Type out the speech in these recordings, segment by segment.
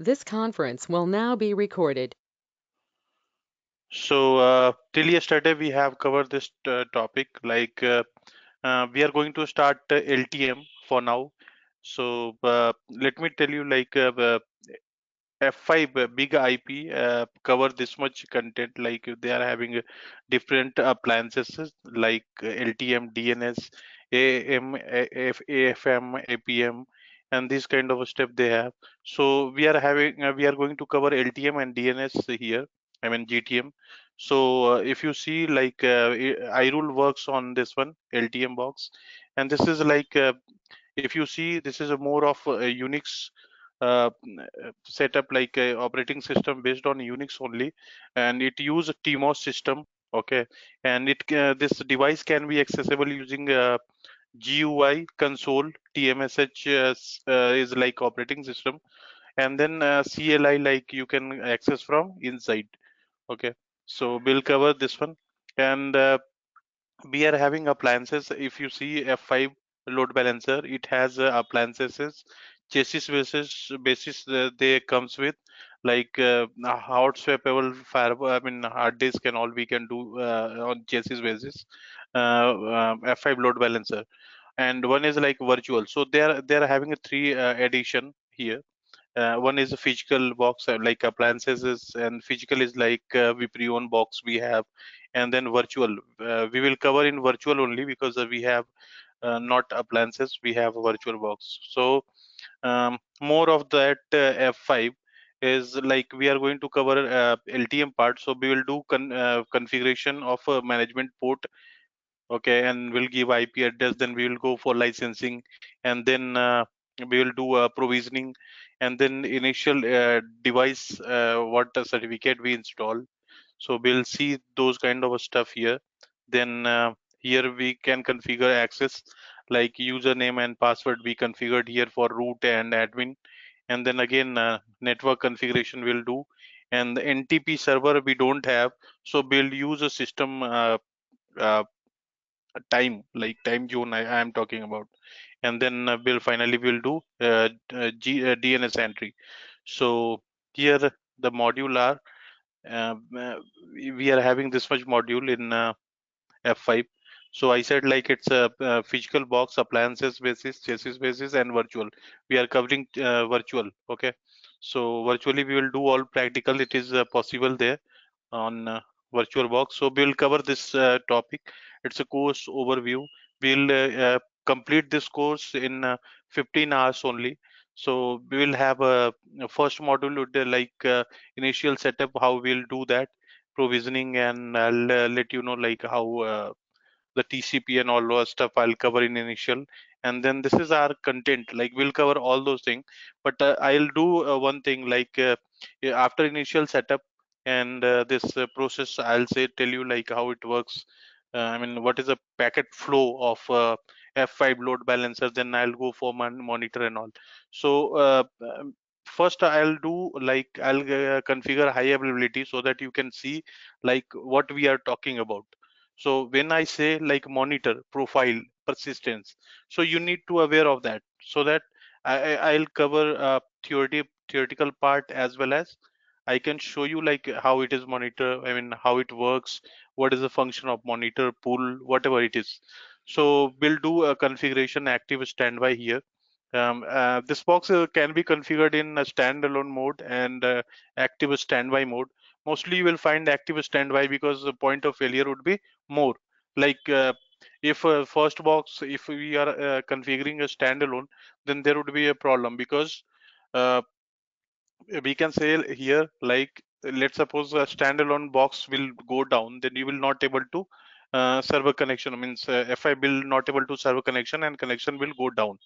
This conference will now be recorded. So till yesterday we have covered this topic. We are going to start LTM for now. So let me tell you, F5 big IP cover this much content. Like they are having different appliances like LTM, DNS, AM, AFM, APM, and this kind of stuff they have. So we are going to cover LTM and DNS here. I mean GTM. So if you see iRule works on this one LTM box, and this is if you see this is a more of a Unix setup, like a operating system based on Unix only, and it use a TMOS system. Okay, and this device can be accessible using GUI console. TMSH is like operating system, and then CLI like you can access from inside. Okay, so we'll cover this one, and we are having appliances. If you see F5 load balancer, it has appliances, chassis basis they comes with, like hot swappable firewall, I mean hard disk and all we can do on chassis basis. F5 load balancer, and one is like virtual. So they are having a three edition here. One is a physical box, like appliances and physical is like we pre-owned box we have, and then virtual. We will cover in virtual only because we have not appliances, we have a virtual box. So more of that F5 is like we are going to cover LTM part. So we will do configuration of a management port. Okay, and we'll give IP address, then we will go for licensing, and then we will do provisioning, and then initial device, what certificate we install. So we'll see those kind of stuff here. Then here we can configure access, like username and password we configured here for root and admin, and then again network configuration we'll do, and the NTP server we don't have, so we'll use a system uh, time, like time zone I am talking about, and then we'll do DNS entry. So here the module are uh, uh, we are having this much module in F5. So I said like it's a physical box, appliances basis, chassis basis, and virtual. We are covering virtual. Okay, so virtually we will do all practical. It is possible there on VirtualBox. So we'll cover this topic. It's a course overview. We'll complete this course in 15 hours only. So we will have a first module with initial setup, how we'll do that, provisioning, and I'll let you know like how the TCP and all those stuff I'll cover in initial. And then this is our content, like we'll cover all those things. But I'll do one thing, yeah, after initial setup and this process, I'll tell you like how it works. I mean, what is the packet flow of F5 load balancer, then I'll go for monitor and all. So first I'll do like I'll configure high availability so that you can see like what we are talking about. So when I say like monitor, profile, persistence, so you need to aware of that, so that I'll cover theoretical part, as well as I can show you like how it is monitor, I mean how it works, what is the function of monitor, pull, whatever it is. So we'll do a configuration active standby here. This box can be configured in a standalone mode and active standby mode. Mostly you will find active standby because the point of failure would be more. Like if first box, if we are configuring a standalone, then there would be a problem, because uh, we can say here like, let's suppose a standalone box will go down, then you will not able to server connection, means Fi will not able to server connection, and connection will go down.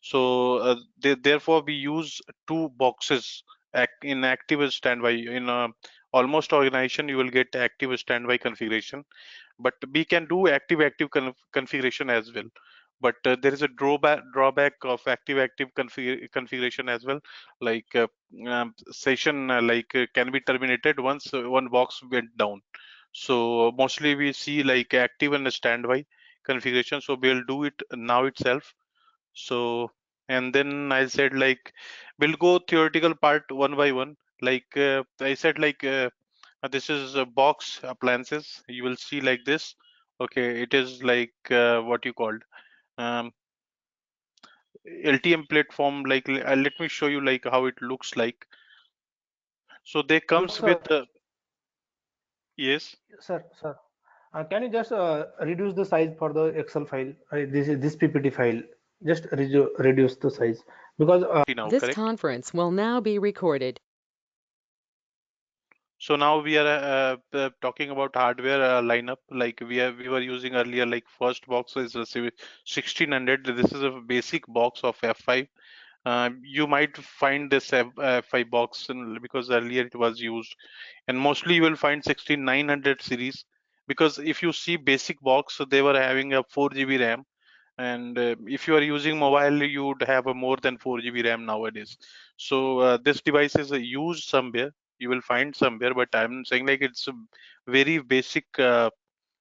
So therefore we use two boxes in active standby. In almost organization you will get active standby configuration, but we can do active configuration as well. But there is a drawback of active configuration as well. Like session can be terminated once one box went down. So mostly we see like active and standby configuration. So we'll do it now itself. So And then I said like we'll go theoretical part one by one. Like I said like this is a box appliances. You will see like this. Okay, it is like what you called um, LTM platform. Like let me show you like how it looks like. So they comes Sir, with yes. sir. Can you just reduce the size for the Excel file? This PPT file. Just reduce the size because Now This correct. conference will now be recorded. So now we are talking about hardware lineup. Like we were using earlier. Like first box is a 1600. This is a basic box of F5. You might find this F5 box because earlier it was used, and mostly you will find 16900 series. Because if you see basic box, so they were having a 4 GB RAM, and if you are using mobile you would have a more than 4 GB RAM nowadays. So this device is used somewhere, you will find somewhere, but I'm saying like it's a very basic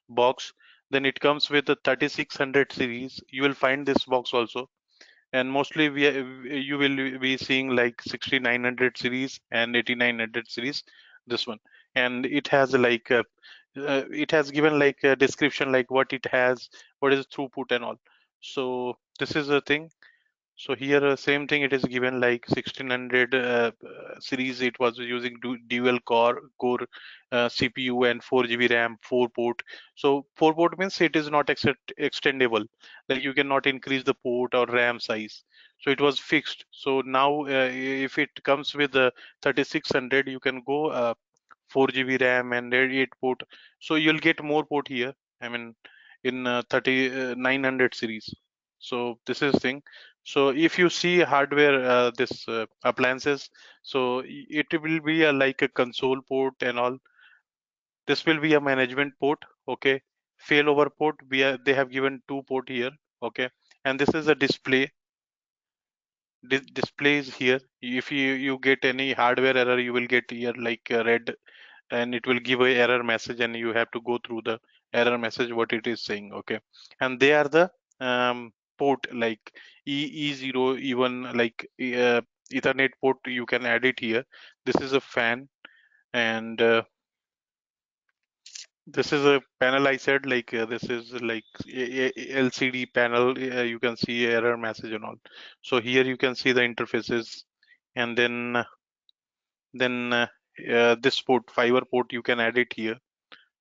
box. Then it comes with a 3600 series, you will find this box also. And mostly you will be seeing like 6900 series and 8900 series, this one. And it has like it has given like a description like what it has, what is throughput and all. So this is a thing. So here same thing, it is given like 1600 series. It was using dual core CPU and 4 GB RAM, 4 port. So 4 port means it is not extendable. Like you cannot increase the port or RAM size. So it was fixed. So now if it comes with 3600, you can go 4 GB RAM and 8 port. So you'll get more port here. I mean in 3900 series. So this is thing. So if you see hardware, this appliances, so it will be a, like a console port and all. This will be a management port. Okay, failover port. They have given 2 port here. Okay, and this is a display. Display is here. If you get any hardware error, you will get here like a red, and it will give a error message, and you have to go through the error message what it is saying. Okay, and they are the port like E0, even like Ethernet port, you can add it here. This is a fan, and this is a panel. I said like this is like LCD panel. You can see error message and all. So here you can see the interfaces, and then this port, fiber port, you can add it here.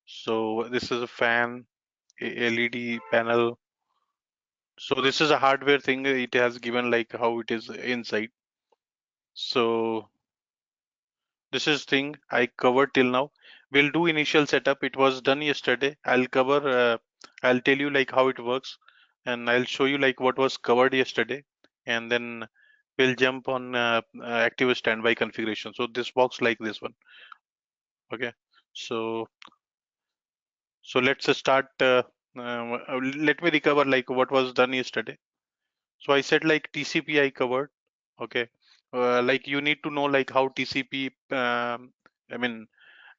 So this is a fan, LED panel. So this is a hardware thing. It has given like how it is inside. So this is thing I covered till now. We'll do initial setup. It was done yesterday. I'll tell you like how it works, and I'll show you like what was covered yesterday, and then we'll jump on active standby configuration. So this box like this one. Okay. So let's start. Let me recover like what was done yesterday. So I said like TCP I covered. Okay. Like you need to know like how TCP, I mean,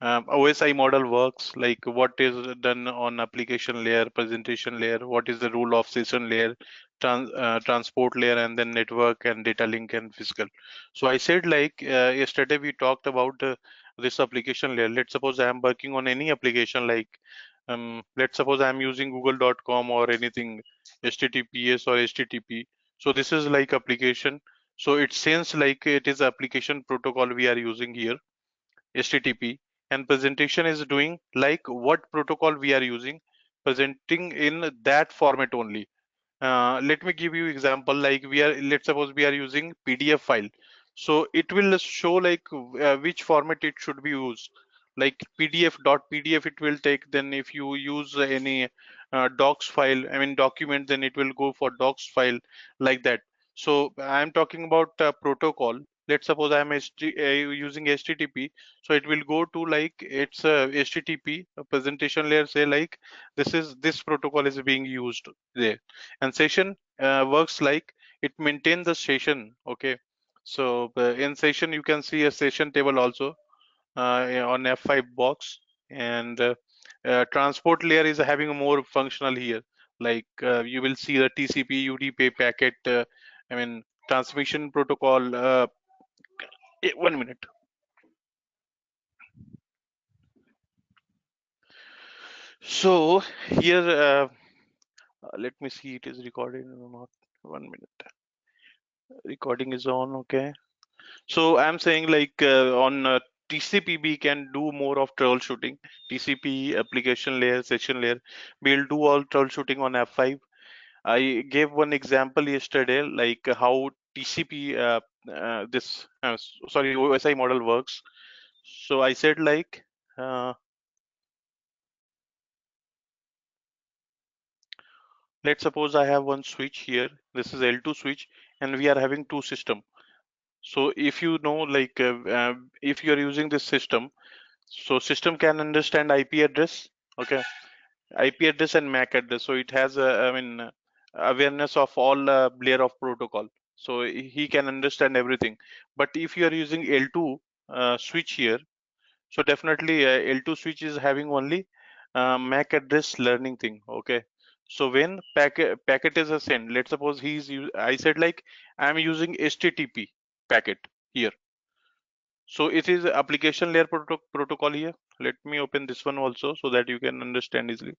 OSI model works, like what is done on application layer, presentation layer, what is the rule of session layer, transport layer, and then network and data link and physical. So I said like yesterday we talked about this application layer. Let's suppose I am working on any application like let's suppose I'm using google.com or anything, HTTPS or HTTP. So this is like application. So it seems like it is application protocol we are using here, HTTP, and presentation is doing like what protocol we are using, presenting in that format only. Let me give you example. Like let's suppose we are using PDF file, so it will show like which format it should be used. Like PDF it will take. Then if you use any docs file, I mean document, then it will go for docs file, like that. So I'm talking about protocol. Let's suppose I'm using HTTP, so it will go to like it's HTTP presentation layer. Say like this protocol is being used there. And session works like it maintains the session. Okay, so in session you can see a session table also on F5 box. And transport layer is having a more functional here. Like you will see the TCP UDP packet, I mean transmission protocol. 1 minute. So here, let me see, it is recorded or not. 1 minute. Recording is on. Okay. So I'm saying like on TCP we can do more of troubleshooting. TCP application layer, session layer. We'll do all troubleshooting on F5. I gave one example yesterday, like how TCP sorry, OSI model works. So I said like uh, let's suppose I have one switch here. This is L2 switch, and we are having two system. So if you know like if you are using this system, so system can understand IP address, okay, IP address and MAC address. So it has awareness of all layer of protocol. So he can understand everything. But if you are using L2 switch here, so definitely L2 switch is having only MAC address learning thing. Okay. So when packet is sent, let's suppose I said like I'm using HTTP packet here. So it is application layer protocol here. Let me open this one also so that you can understand easily.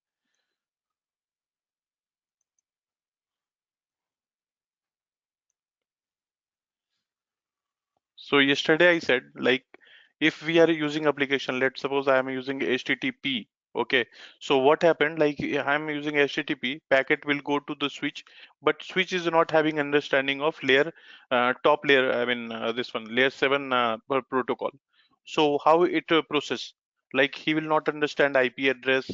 So yesterday I said like if we are using application, let's suppose I am using HTTP. Okay. So what happened? Like I'm using HTTP, packet will go to the switch, but switch is not having understanding of layer, top layer. This one layer 7 protocol. So how it process? Like he will not understand IP address.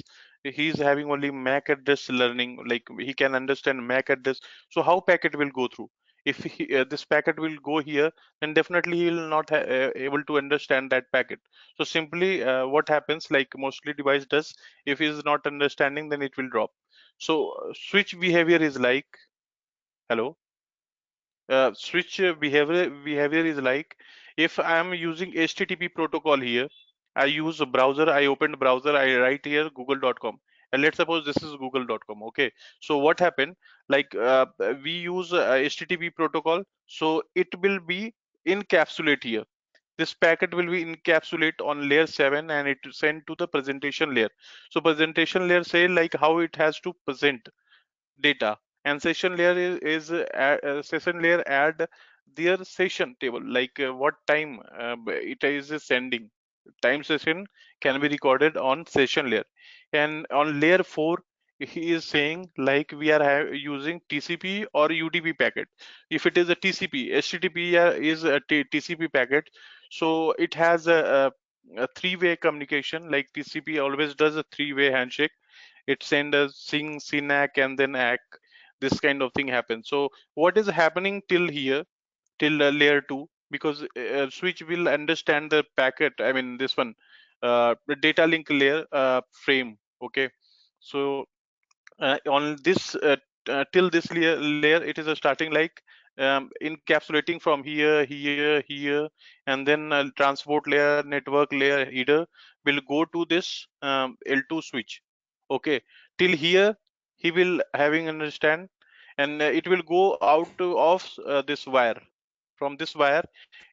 He's having only MAC address learning. Like he can understand MAC address. So how packet will go through? If this packet will go here, then definitely he will not able to understand that packet. So simply what happens, like mostly device does, if he is not understanding, then it will drop. So switch behavior is like, hello, switch behavior is like, if I am using HTTP protocol here, I use a browser, I opened browser, I write here google.com, and let's suppose this is google.com. Okay, so what happened, like we use HTTP protocol, so it will be encapsulate here. This packet will be encapsulate on layer 7 and it sent to the presentation layer. So presentation layer say like how it has to present data, and session layer session layer add their session table, like what time it is sending. Time session can be recorded on session layer, and on layer 4 he is saying like we are using TCP or UDP packet. If it is a TCP, HTTP is a TCP packet, so it has a three-way communication. Like TCP always does a three-way handshake. It send a sing, synac, and then ack. This kind of thing happens. So what is happening till here, till layer 2, because switch will understand the packet, this one, the data link layer frame. Okay. So on this till this layer it is starting like encapsulating from here, and then transport layer, network layer header will go to this L2 switch. Okay, till here he will having understand, and it will go out of this wire. From this wire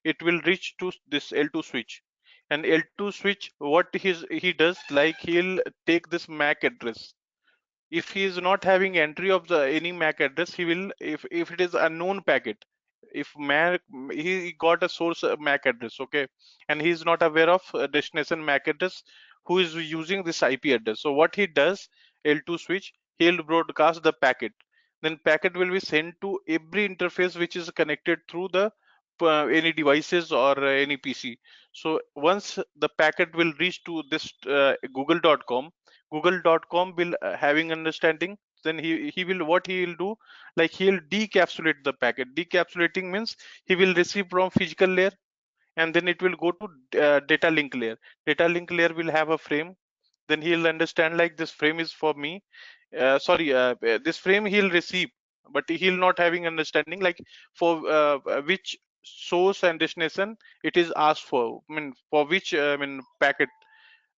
it will reach to this L2 switch, and L2 switch what he does, like he'll take this MAC address. If he is not having entry of the any MAC address, he will, if it is unknown packet, if MAC, he got a source MAC address, okay, and he is not aware of destination MAC address who is using this IP address. So what he does, L2 switch, he'll broadcast the packet. Then packet will be sent to every interface which is connected through the any devices or any PC. So once the packet will reach to this google.com, google.com will having understanding, then he will, what he will do, like he'll decapsulate the packet. Decapsulating means he will receive from physical layer, and then it will go to data link layer. Data link layer will have a frame, then he'll understand like this frame is for me, this frame he'll receive, but he'll not having understanding like for which source and destination it is asked for, for which packet,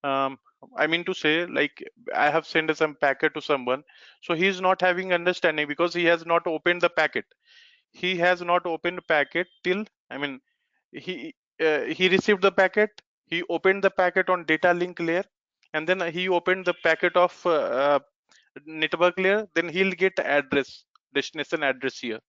um, I mean to say, like I have sent some packet to someone, so he is not having understanding because he has not opened the packet. he has not opened packet till, I mean, he received the packet, he opened the packet on data link layer, and then he opened the packet of network layer, then he'll get address, destination address here.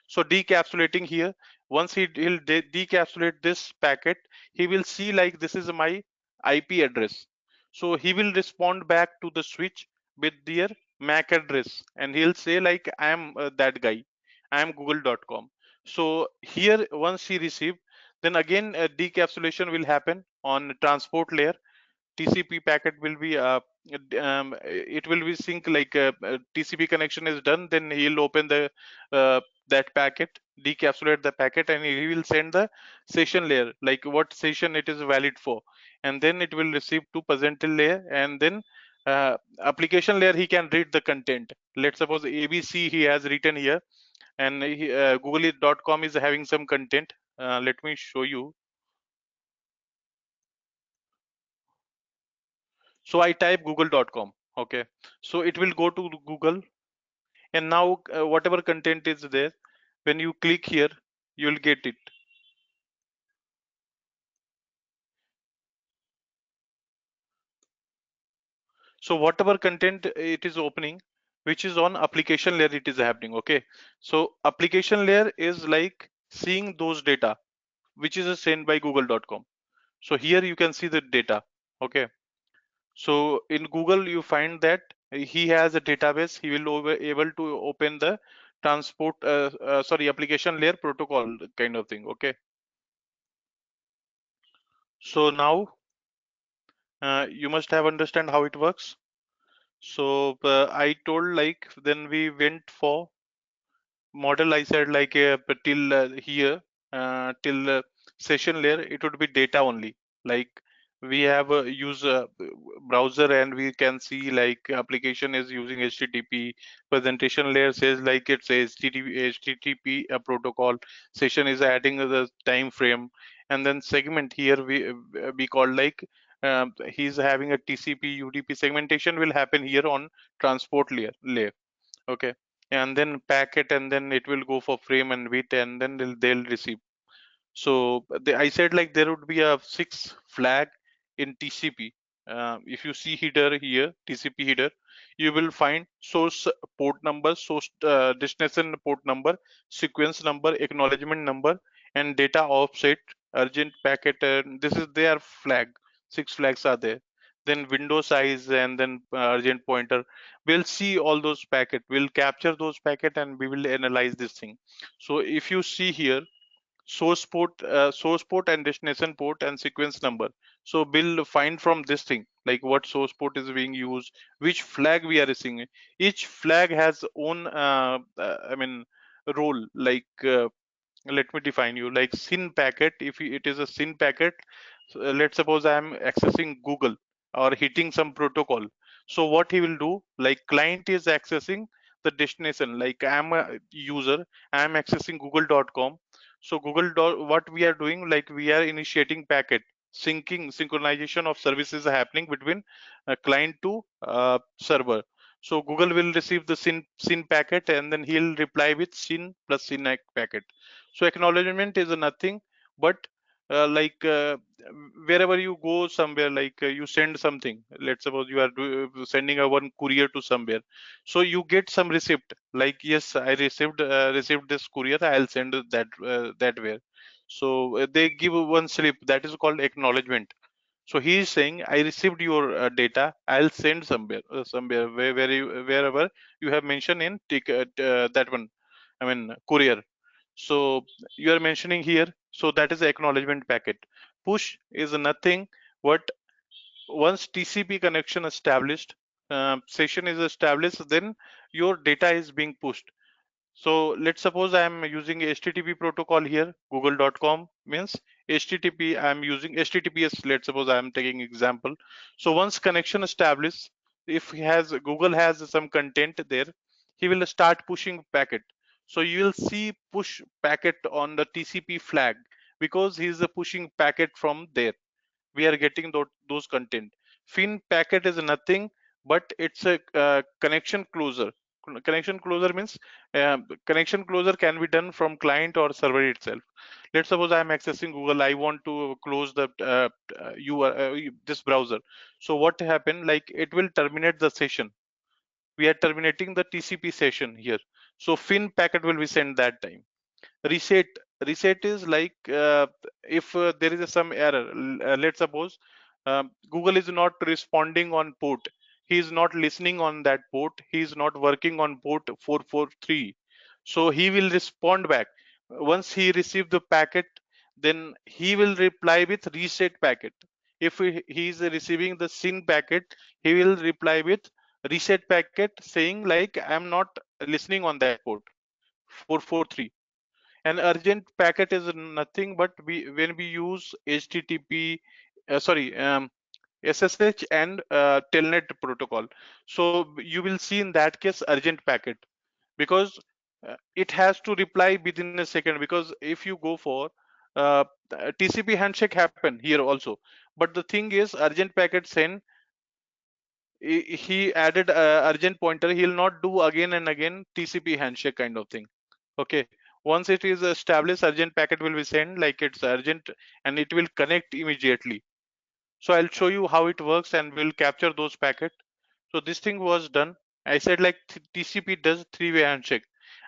So decapsulating here, once he'll decapsulate this packet, he will see like this is my IP address. So he will respond back to the switch with their MAC address, and he'll say like I am that guy, I am google.com. So here once he received, then again decapsulation will happen on transport layer. TCP packet will be it will be sync like TCP connection is done, then he'll open the that packet, decapsulate the packet, and he will send the session layer like what session it is valid for, and then it will receive to percentile layer, and then application layer he can read the content. Let's suppose ABC he has written here, and google.com is having some content. Let me show you. So I type google.com. Okay, so it will go to Google, and now whatever content is there, when you click here, you will get it. So whatever content it is opening, which is on application layer, it is happening. Okay, so application layer is like seeing those data which is sent by google.com. So here you can see the data. Okay, so in Google you find that he has a database, he will able to open the transport sorry, application layer protocol kind of thing. Okay, so now you must have understand how it works. So I told like then we went for model. I said like till here till session layer it would be data only. Like we have a use browser, and we can see like application is using HTTP. Presentation layer says like it's HTTP protocol. Session is adding the time frame, and then segment here we call like he's having a TCP UDP. Segmentation will happen here on transport layer. Okay, and then packet, and then it will go for frame and width, and then they'll receive. So I said like there would be a 6 flag in TCP. If you see header here, TCP header, you will find source port number, source destination port number, sequence number, acknowledgement number, and data offset, urgent packet. This is their flag. 6 flags are there. Then window size, and then urgent pointer. We'll see all those packet. We'll capture those packet, and we will analyze this thing. So if you see here, source port and destination port and sequence number. So we'll find from this thing like what source port is being used, which flag we are receiving. Each flag has own I mean role. Like let me define you like SYN packet. If it is a SYN packet, so, let's suppose I am accessing Google or hitting some protocol. So what he will do, like client is accessing the destination, like I am a user, I am accessing google.com. So what we are doing, like we are initiating packet synchronization of services happening between client to server. So Google will receive the SYN packet, and then he'll reply with SYN plus SYN packet. So acknowledgement is nothing but like wherever you go somewhere, like you send something. Let's suppose you are sending a one courier to somewhere, so you get some receipt. Like yes, I received this courier. I'll send that where. So they give one slip that is called acknowledgement. So he is saying, I received your data. I'll send somewhere wherever you have mentioned in that one. I mean courier. So you are mentioning here. So that is the acknowledgement packet. Push is nothing but once TCP connection established, session is established, then your data is being pushed. So let's suppose I am using HTTP protocol here. Google.com means HTTP. I am using HTTPS. Let's suppose I am taking example. So once connection established, if he has Google has some content there, he will start pushing packet. So you will see push packet on the TCP flag because he is pushing packet from there. We are getting those content. Fin packet is nothing but it's a connection closer. connection closure means connection closure can be done from client or server itself. Let's suppose I am accessing Google. I want to close the this browser. So what happened? Like it will terminate the session. We are terminating the TCP session here. So fin packet will be sent that time. Reset is like if there is some error. Let's suppose Google is not responding on port. He is not listening on that port. He is not working on port 443. So he will respond back once he receive the packet. Then he will reply with reset packet. If he is receiving the SYN packet, he will reply with reset packet saying like I am not listening on that port 443. An urgent packet is nothing but when we use HTTP, SSH and Telnet protocol. So you will see in that case urgent packet, because it has to reply within a second. Because if you go for uh, TCP handshake happen here also, but the thing is urgent packet send, he added urgent pointer. He'll not do again and again TCP handshake kind of thing. Okay, once it is established, urgent packet will be sent like it's urgent, and it will connect immediately. So I'll show you how it works and we'll capture those packets. So this thing was done. I said like TCP does three-way handshake.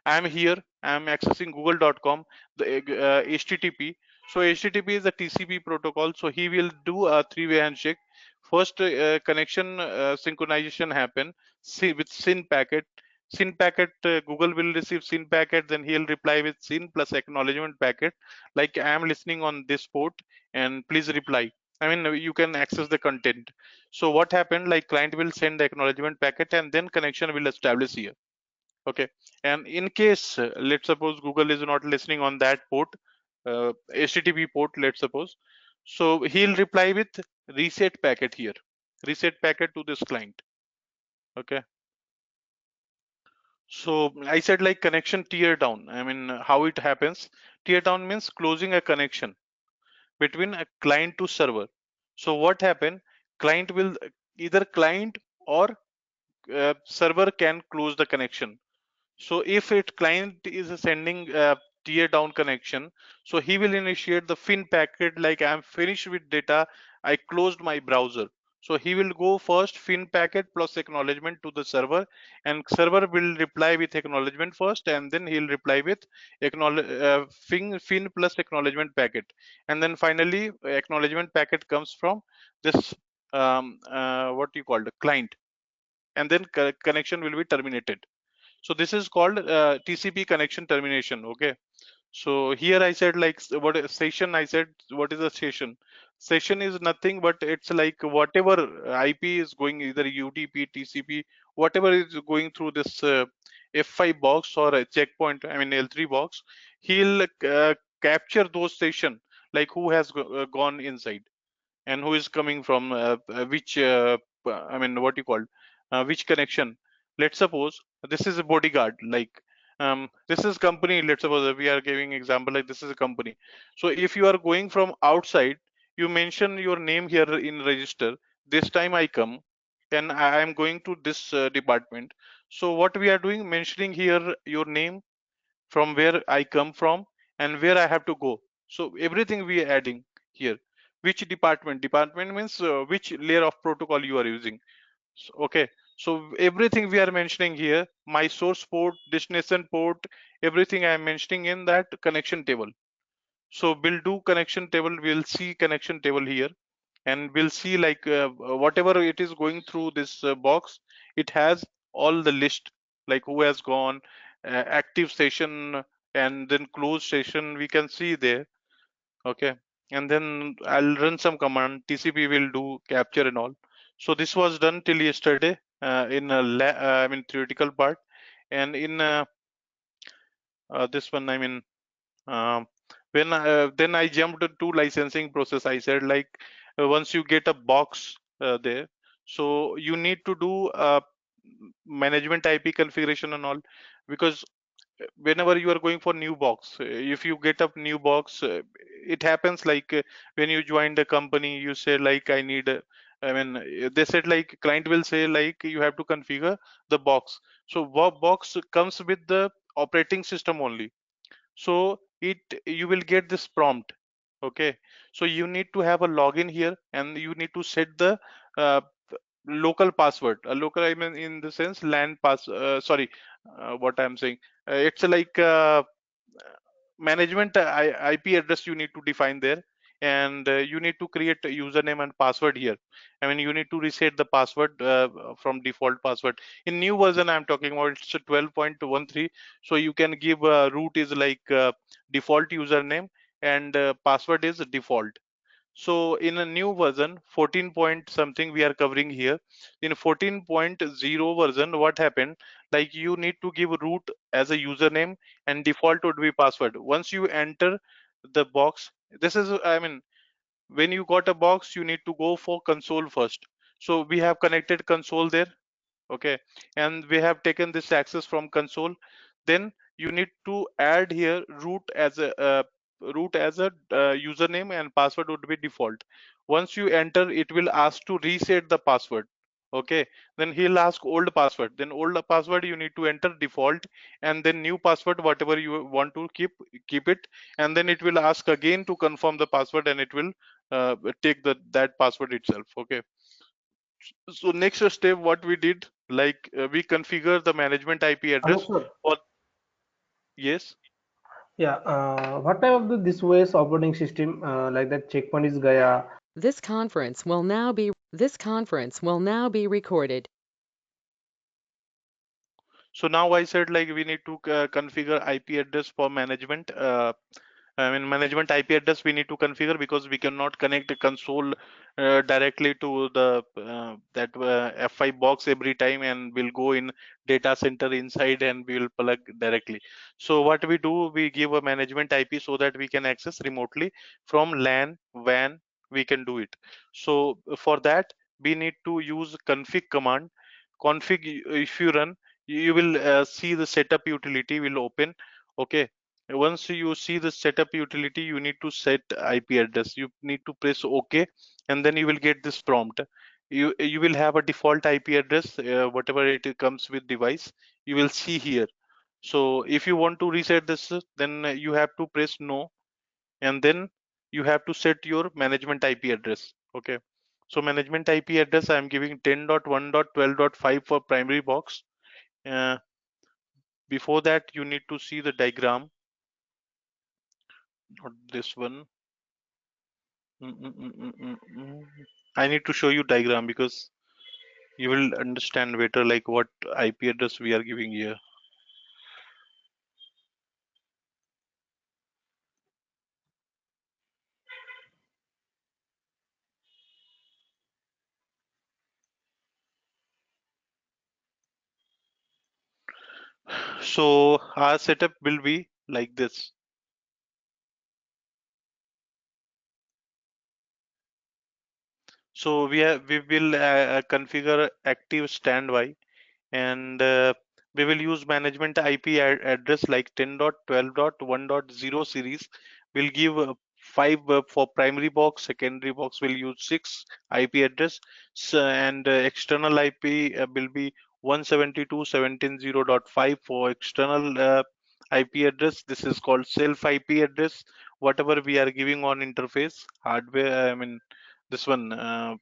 I'm here, I'm accessing google.com, the HTTP. So HTTP is a TCP protocol. So he will do a three-way handshake. First connection synchronization happen with SYN packet. SYN packet, Google will receive SYN packet, then he'll reply with SYN plus acknowledgement packet. Like I am listening on this port and please reply. I mean, you can access the content. So what happened, like client will send the acknowledgement packet and then connection will establish here. Okay. And in case, let's suppose Google is not listening on that port, HTTP port, let's suppose. So he'll reply with reset packet here, reset packet to this client. Okay. So I said like connection tear down. I mean, how it happens. Tear down means closing a connection between a client to server. So what happened? Client will either client or server can close the connection. So if it client is sending a tier down connection, so he will initiate the fin packet like I'm finished with data, I closed my browser. So he will go first fin packet plus acknowledgement to the server, and server will reply with acknowledgement first, and then he'll reply with fin plus acknowledgement packet, and then finally acknowledgement packet comes from this what you call the client, and then connection will be terminated. So this is called TCP connection termination. Okay. So here I said like what is session. I said what is a session? Session is nothing but it's like whatever IP is going, either UDP, TCP, whatever is going through this F5 box or a checkpoint. I mean L3 box. He'll capture those session, like who has gone inside and who is coming from which I mean what you call which connection. Let's suppose this is a bodyguard, like this is company. Let's suppose we are giving example like this is a company. So if you are going from outside, you mention your name here in register. This time I come and I am going to this department. So what we are doing, mentioning here your name, from where I come from, and where I have to go. So everything we are adding here. Which department? Department means which layer of protocol you are using. Okay. So everything we are mentioning here, my source port, destination port, everything I am mentioning in that connection table. So we'll do connection table. We'll see connection table here, and we'll see like whatever it is going through this box, it has all the list, like who has gone, active session, and then closed session we can see there. Okay. And then I'll run some command, TCP will do capture and all. So this was done till yesterday in I mean theoretical part. And in this one, I mean um, when then I jumped to licensing process. I said like once you get a box there, so you need to do management IP configuration and all, because whenever you are going for new box, if you get a new box, it happens like when you join the company, you say like I need I mean, they said like client will say like you have to configure the box. So box comes with the operating system only. So you will get this prompt. Okay, so you need to have a login here, and you need to set the uh, local password. A local, I mean, in the sense LAN pass. Sorry, what I'm saying. It's like management IP address you need to define there, and you need to create a username and password here. I mean, you need to reset the password from default password. In new version I'm talking about, it's a 12.13. So you can give root is like default username, and password is default. So in a new version, 14 point something we are covering here. In 14.0 version, what happened? Like you need to give root as a username and default would be password. Once you enter the box, this is, I mean, when you got a box, you need to go for console first. So we have connected console there. Okay, and we have taken this access from console. Then you need to add here root as a username, and password would be default. Once you enter, it will ask to reset the password. Okay, then he'll ask old password, then old password you need to enter default, and then new password whatever you want to keep it, and then it will ask again to confirm the password, and it will take that password itself. Okay, so next step, what we did, like we configure the management IP Alok address. sir, Or yes, yeah, what type of this OS operating system like that checkpoint is Gaya? This conference will now be recorded. so now I said like we need to configure IP address for management. I mean, management IP address we need to configure, because we cannot connect the console directly to the that F5 box every time, and we'll go in data center inside and we will plug directly. So what we do, we give a management IP so that we can access remotely from LAN, WAN. We can do it. So for that, we need to use config command. Config, if you run, you will see the setup utility will open. Okay, once you see the setup utility, you need to set IP address. You need to press OK, and then you will get this prompt. You will have a default IP address, whatever it comes with device. You will see here. So if you want to reset this, then you have to press no, and then you have to set your management IP address. Okay. So management IP address, I am giving 10.1.12.5 for primary box. Uh, Before that, you need to see the diagram, not this one. Mm, mm, mm, mm, mm, mm. I need to show you diagram because you will understand better like what IP address we are giving here. So our setup will be like this. So we will configure active standby, and we will use management IP address like 10.12.1.0 series. We'll give 5 for primary box, secondary box will use 6 IP address, and external IP will be 172.17.0.5 for external IP address. This is called self IP address. Whatever we are giving on interface hardware, I mean this one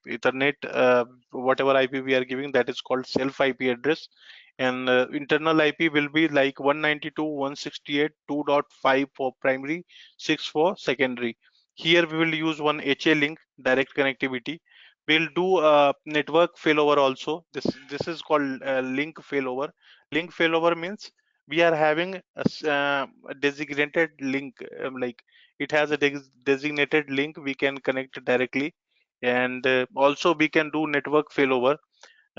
Ethernet, whatever IP we are giving, that is called self IP address, and internal IP will be like 192.168.2.5 for primary, 6 for secondary. Here we will use one HA link, direct connectivity. We'll do network failover also. This is called link failover. Link failover means we are having a designated link, like it has a designated link we can connect directly, and also we can do network failover.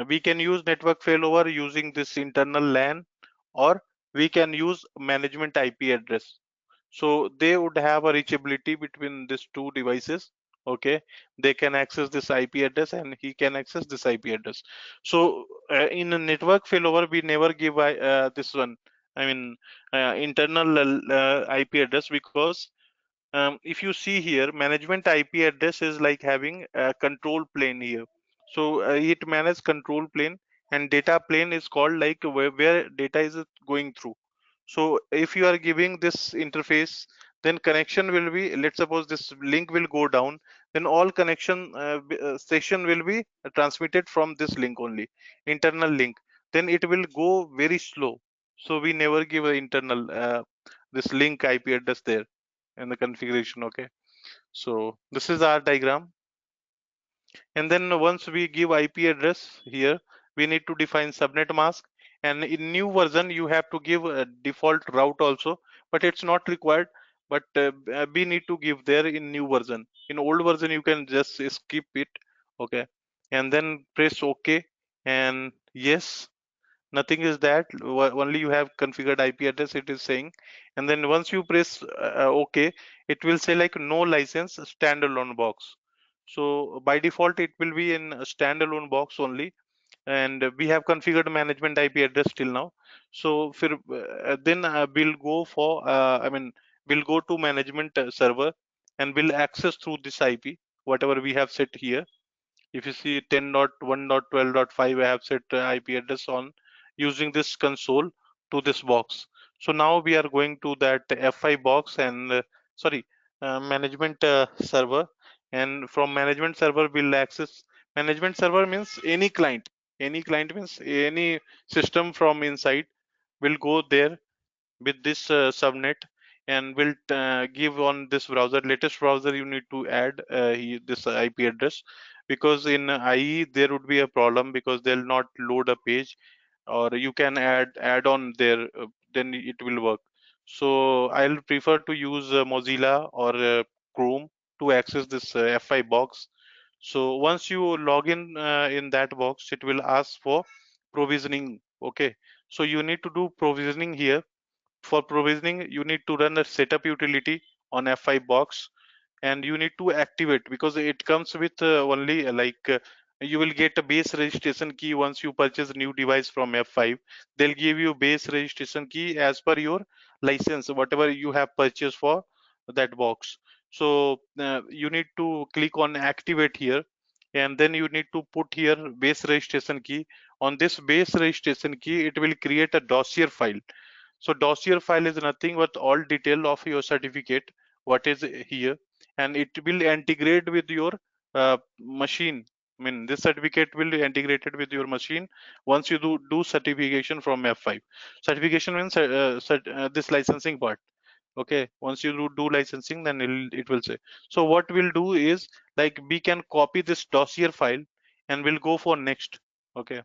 We can use network failover using this internal LAN, or we can use management IP address. So they would have a reachability between these two devices. Okay, they can access this IP address and he can access this IP address. So in a network failover, we never give this one. I mean, internal IP address, because if you see here, management IP address is like having a control plane here. So it manages control plane, and data plane is called like where data is going through. So if you are giving this interface, then connection will be, let's suppose this link will go down, then all connection session will be transmitted from this link only, internal link. Then it will go very slow. So we never give an internal this link IP address there in the configuration. Okay, so this is our diagram. And then once we give IP address here, we need to define subnet mask. And in new version you have to give a default route also, but it's not required. But we need to give there in new version. In old version you can just skip it. Okay, and then press OK. And yes, nothing is that, only you have configured IP address, it is saying. And then once you press OK, it will say like no license standalone box. So by default it will be in a standalone box only. And we have configured management IP address till now. So then we'll go for we'll go to management server, and we'll access through this IP whatever we have set here. If you see 10.1.12.5, I have set IP address on using this console to this box. So now we are going to that F5 box, and sorry, management server. And from management server we'll access. Management server means any client. Any client means any system from inside will go there with this subnet, and will give on this browser, latest browser you need to add this IP address. Because in IE there would be a problem, because they'll not load a page, or you can add on there, then it will work. So I'll prefer to use Mozilla or Chrome to access this F5 box. So once you log in that box, it will ask for provisioning. Okay, so you need to do provisioning here. For provisioning, you need to run a setup utility on F5 box, and you need to activate, because it comes with only you will get a base registration key once you purchase a new device from F5. They'll give you base registration key as per your license, whatever you have purchased for that box. So you need to click on activate here, and then you need to put here base registration key. On this base registration key, it will create a dossier file. So dossier file is nothing but all detail of your certificate, what is here, and it will integrate with your machine. I mean, this certificate will be integrated with your machine once you do certification from F5. Certification means this licensing part. Okay, once you do licensing, then it will say. So what we'll do is, like, we can copy this dossier file, and we'll go for next. Okay,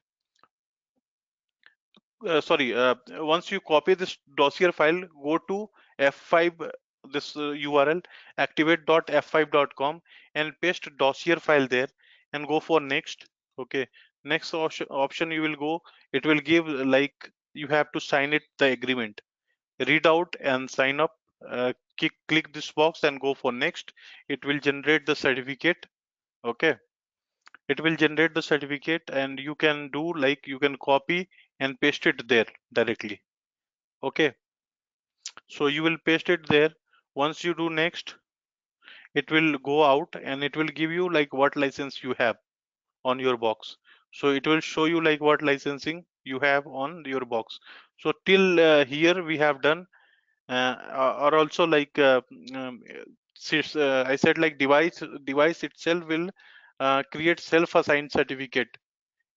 sorry, once you copy this dossier file, go to F5, this URL activate.f5.com, and paste dossier file there, and go for next. Okay, next option you will go, it will give like you have to sign it the agreement, read out and sign up. Click this box and go for next. It will generate the certificate. Okay, it will generate the certificate, and you can do like you can copy and paste it there directly. Okay, so you will paste it there. Once you do next, it will go out, and it will give you like what license you have on your box. So it will show you like what licensing you have on your box. So till here we have done, or also like I said, like device itself will create self-assigned certificate.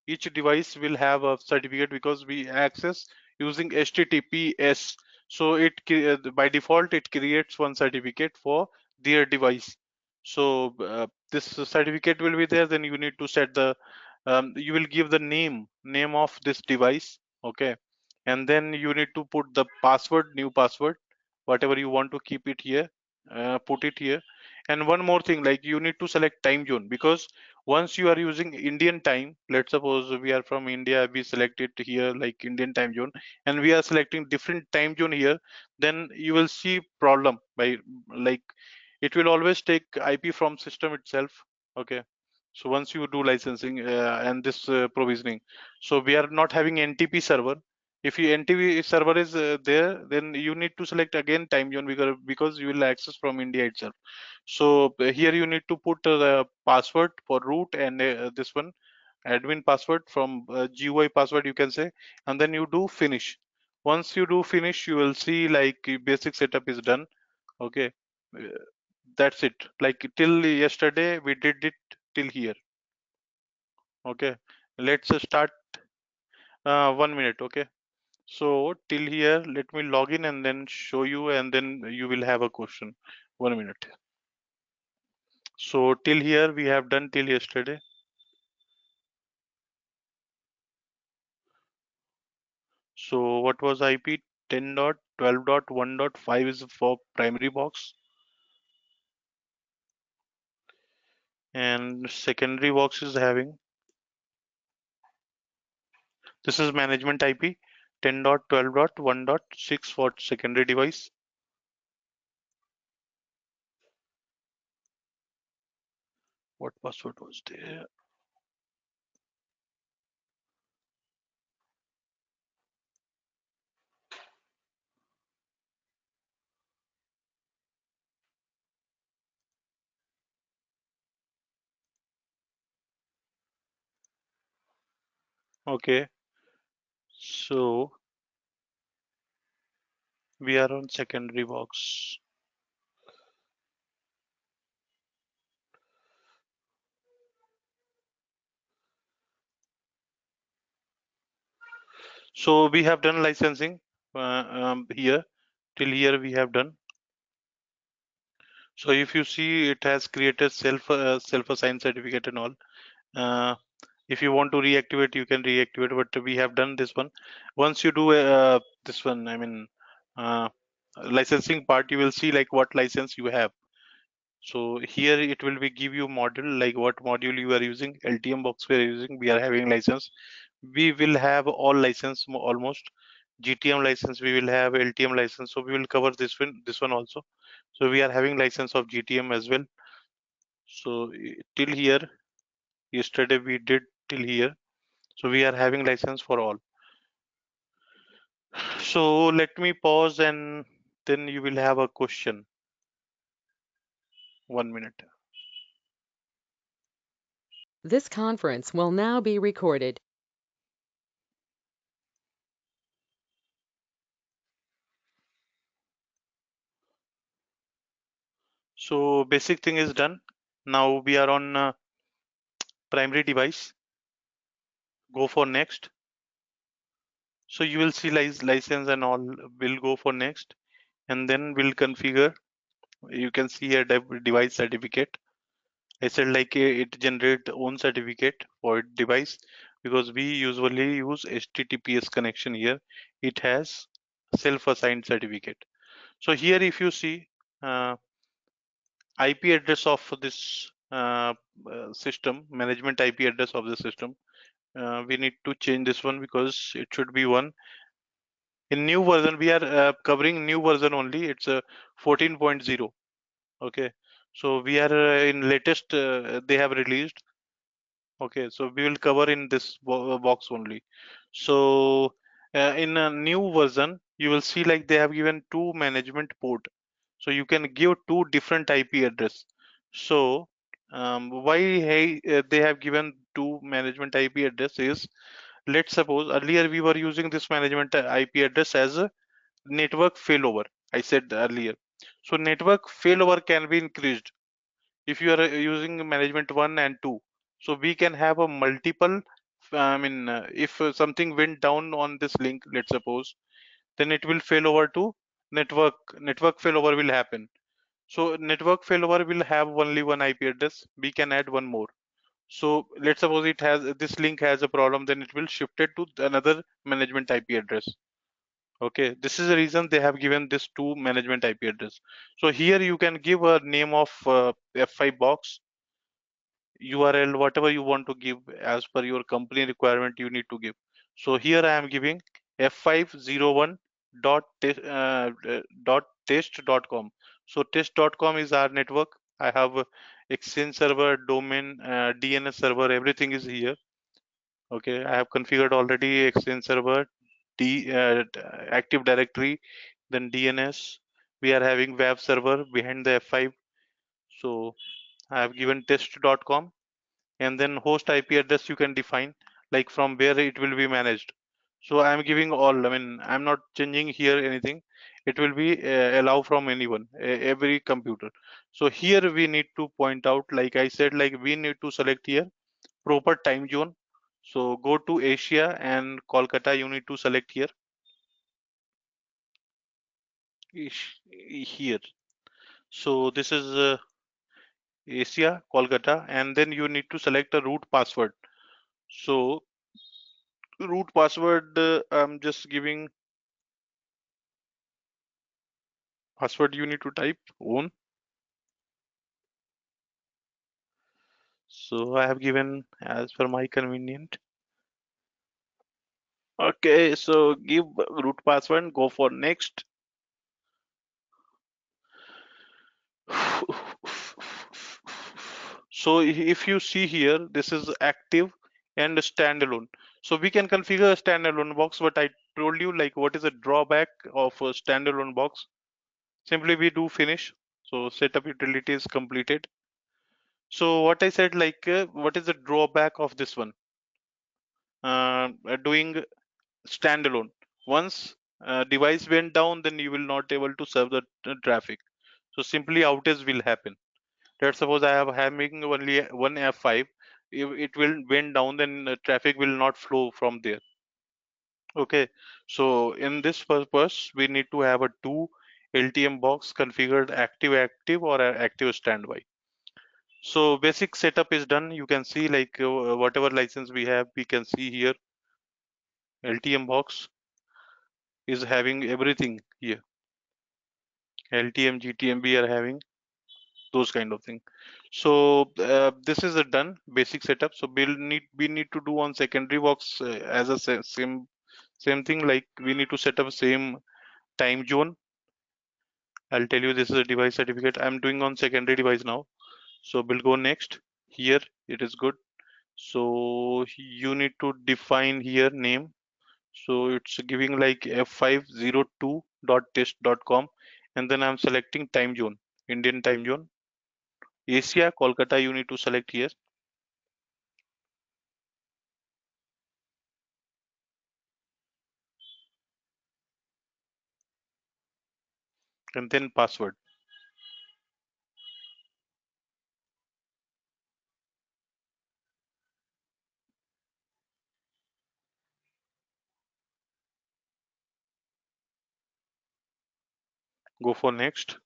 Each device will have a certificate because we access using HTTPS. So by default it creates one certificate for their device. So this certificate will be there. Then you need to set the you will give the name of this device. Okay, and then you need to put the password, new password, whatever you want to keep it here, put it here. And one more thing, like you need to select time zone, because once you are using Indian time, let's suppose we are from India, we select it here like Indian time zone, and we are selecting different time zone here, then you will see problem by, like, it will always take IP from system itself. Okay, so once you do licensing and this provisioning, so we are not having NTP server. If you NTP server is there, then you need to select again time zone, because you will access from India itself. So here you need to put the password for root, and this one admin password from GUI password, you can say, and then you do finish. Once you do finish, you will see like basic setup is done. Okay, uh, that's it. Like till yesterday we did it till here. Okay, let's start 1 minute. Okay, so till here let me log in and then show you, and then you will have a question. 1 minute. So till here we have done till yesterday. So what was IP? 10.12.1.5 is for primary box, and secondary box is having, this is management IP 10.12.1.6 for secondary device. What password was there? Okay, so we are on secondary box. So we have done licensing here. Till here we have done. So if you see, it has created self-assigned certificate and all. Uh, if you want to reactivate, you can reactivate, but we have done this one. Once you do this one, I mean, uh, licensing part, you will see like what license you have. So here it will be give you module, like what module you are using. LTM box we are using, we are having license. We will have all license almost. GTM license we will have, LTM license, so we will cover this one also. So we are having license of GTM as well. So till here, yesterday we did till here, so we are having license for all. So let me pause and then you will have a question. 1 minute. This conference will now be recorded. So basic thing is done. Now we are on primary device. Go for next. So you will see license and all, will go for next, and then we'll configure. You can see a device certificate. I said like it generate own certificate for device, because we usually use HTTPS connection here. It has self-assigned certificate. So here if you see IP address of this system, management IP address of the system, we need to change this one because it should be one. In new version, we are covering new version only. It's a 14.0. Okay, so we are in latest they have released. Okay, so we will cover in this box only. So in a new version, you will see like they have given two management port. So you can give two different IP address. So why they have given two management IP address is, let's suppose earlier we were using this management IP address as a network failover. I said earlier. So network failover can be increased if you are using management 1 and 2. So we can have a multiple, I mean, if something went down on this link, let's suppose, then it will fail over to network failover will happen. So network failover will have only one IP address. We can add one more. So let's suppose it has, this link has a problem, then it will shift it to another management IP address. Okay, this is the reason they have given this two management IP address. So here you can give a name of F5 box, URL, whatever you want to give as per your company requirement, you need to give. So here I am giving F501 dot test.com. So test.com is our network. I have Exchange server, domain, DNS server, everything is here. Okay, I have configured already Exchange server, Active Directory, then DNS. We are having web server behind the F5. So I have given test.com. and then host IP address you can define, like from where it will be managed. So I'm giving all, I mean, I'm not changing here anything. It will be allow from anyone, every computer. So here we need to point out, like I said, like we need to select here proper time zone. So go to Asia and Kolkata, you need to select here. Here. So this is Asia, Kolkata, and then you need to select a root password. So root password, I'm just giving password you need to type own. So I have given as per my convenient. Okay, so give root password and go for next. So if you see here, this is active and standalone. So we can configure a standalone box, but I told you like what is the drawback of a standalone box. Simply we do finish. So setup utility is completed. So what I said, like what is the drawback of this one? Doing standalone. Once device went down, then you will not able to serve the traffic. So simply outage will happen. Let's suppose I have having only one F5. If it will went down, then traffic will not flow from there. Okay. So in this purpose, we need to have a two LTM box configured active or active standby. So basic setup is done. You can see like whatever license we have, we can see here LTM box is having everything here. LTM, GTM we are having those kind of thing. So this is a done basic setup. So we need to do on secondary box as a same thing, like we need to set up same time zone. I'll tell you this is a device certificate. I'm doing on secondary device now. So we'll go next. Here it is good. So you need to define here name. So it's giving like f502.test.com, and then I'm selecting time zone, Indian time zone. Asia, Kolkata, you need to select here, and then password. Go for next.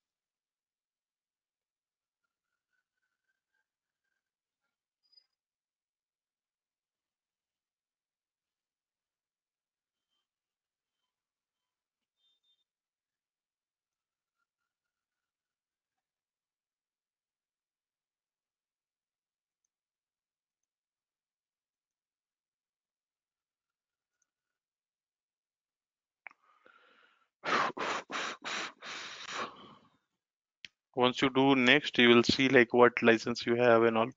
Once you do next, you will see like what license you have and all.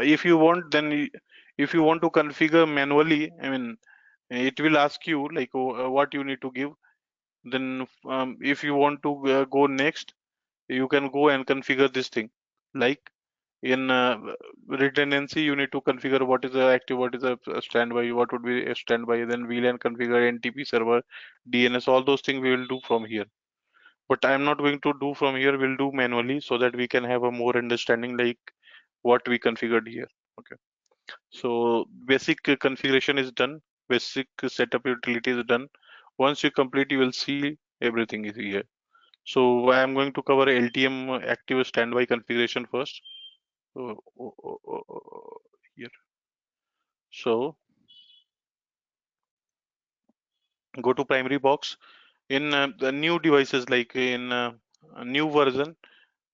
If you want, then if you want to configure manually, I mean, it will ask you like what you need to give. Then if you want to go next, you can go and configure this thing. Like in redundancy, you need to configure what is a active, what is a standby, what would be a standby. Then VLAN configure NTP server, DNS, all those things we will do from here. But I'm not going to do from here. We'll do manually so that we can have a more understanding like what we configured here. Okay. So basic configuration is done. Basic setup utility is done. Once you complete, you will see everything is here. So I'm going to cover LTM active standby configuration first. Here. So go to primary box. In the new devices, like in a new version,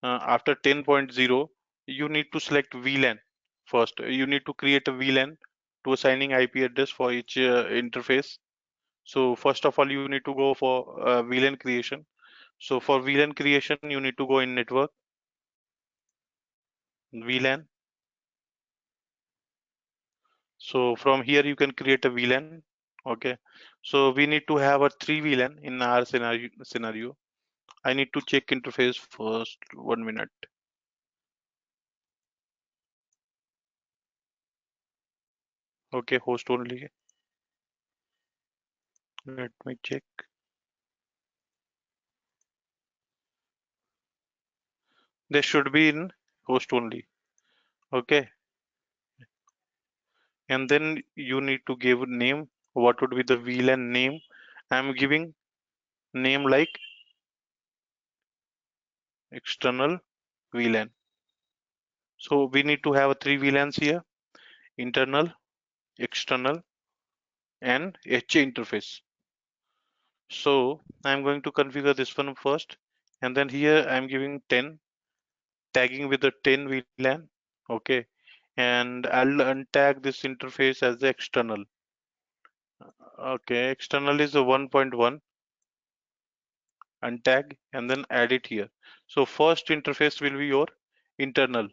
after 10.0, you need to select VLAN first. You need to create a VLAN to assigning IP address for each interface. So first of all, you need to go for VLAN creation. So for VLAN creation, you need to go in network, VLAN. So from here, you can create a VLAN. Okay. So we need to have a 3 VLAN in our scenario. I need to check interface first. 1 minute. Okay, host only. Let me check. They should be in host only. Okay, and then you need to give name. What would be the VLAN name? I'm giving name like external VLAN. So we need to have three VLANs here: internal, external, and HA interface. So I'm going to configure this one first, and then here I'm giving 10, tagging with the 10 VLAN. Okay, and I'll untag this interface as the external. Okay, external is a 1.1, untag, and then add it here. So first interface will be your internal.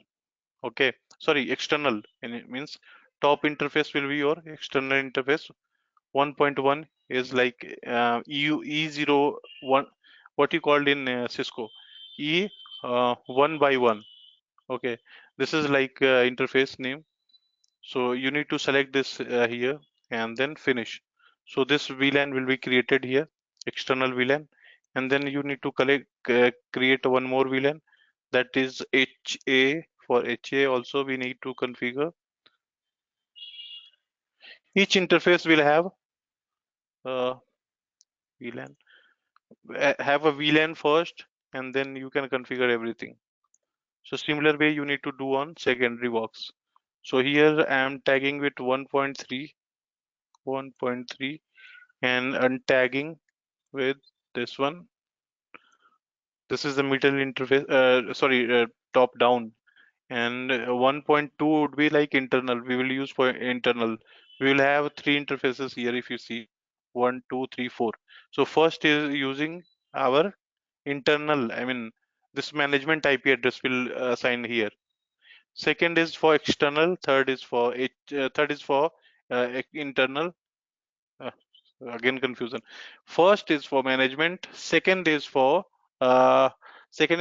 Okay, sorry, external, and it means top interface will be your external interface. 1.1 is like E01, what you called in Cisco, E 1 by 1. Okay, this is like interface name. So you need to select this here and then finish. So this VLAN will be created here, external VLAN, and then you need to create one more VLAN, that is HA. For HA also we need to configure. Each interface will have VLAN. Have a VLAN first, and then you can configure everything. So similar way you need to do on secondary box. So here I am tagging with 1.3, 1.3, and untagging with this one. This is the middle interface, sorry, top down, and 1.2 would be like internal. We will use for internal. We will have three interfaces here if you see, 1, 2, 3, 4. So first is using our internal, I mean this management IP address will assign here. Second is for external, third is for internal. uh, Again confusion. First is for management, uh, second is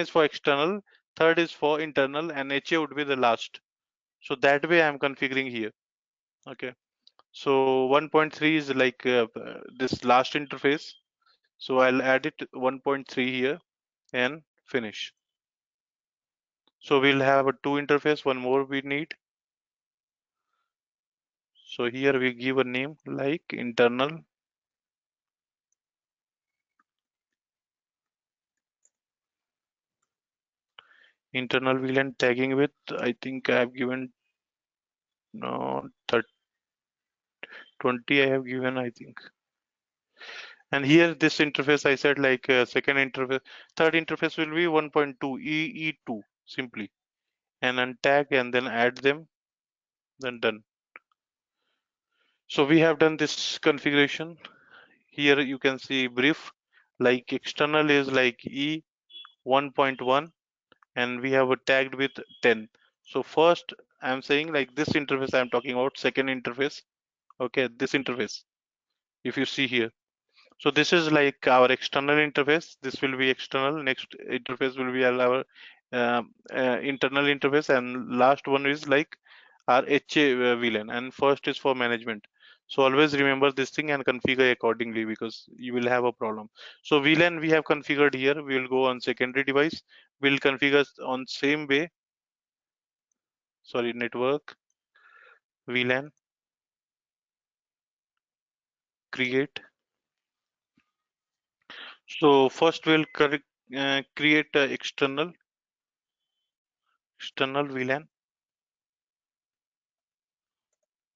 for external, third is for internal, and HA would be the last. So that way I'm configuring here. Okay, so 1.3 is like this last interface, so I'll add it 1.3 here and finish. So we'll have a two interface, one more we need. So here we give a name like internal VLAN, tagging with, I think I have given no 20 I have given, I think. And here this interface I said like second interface, third interface will be 1.2 E2 simply, and untag and then add them, then done. So we have done this configuration. Here you can see brief, like external is like E 1.1, and we have a tagged with 10. So first I'm saying like this interface I'm talking about, second interface. Okay, this interface, if you see here. So this is like our external interface. This will be external. Next interface will be our internal interface, and last one is like our HA VLAN. And first is for management. So always remember this thing and configure accordingly, because you will have a problem. So VLAN we have configured here. We will go on secondary device. We'll configure on same way. Sorry, network VLAN create. So first we'll create external VLAN,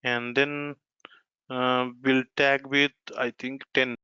and then we'll tag with, I think, 10.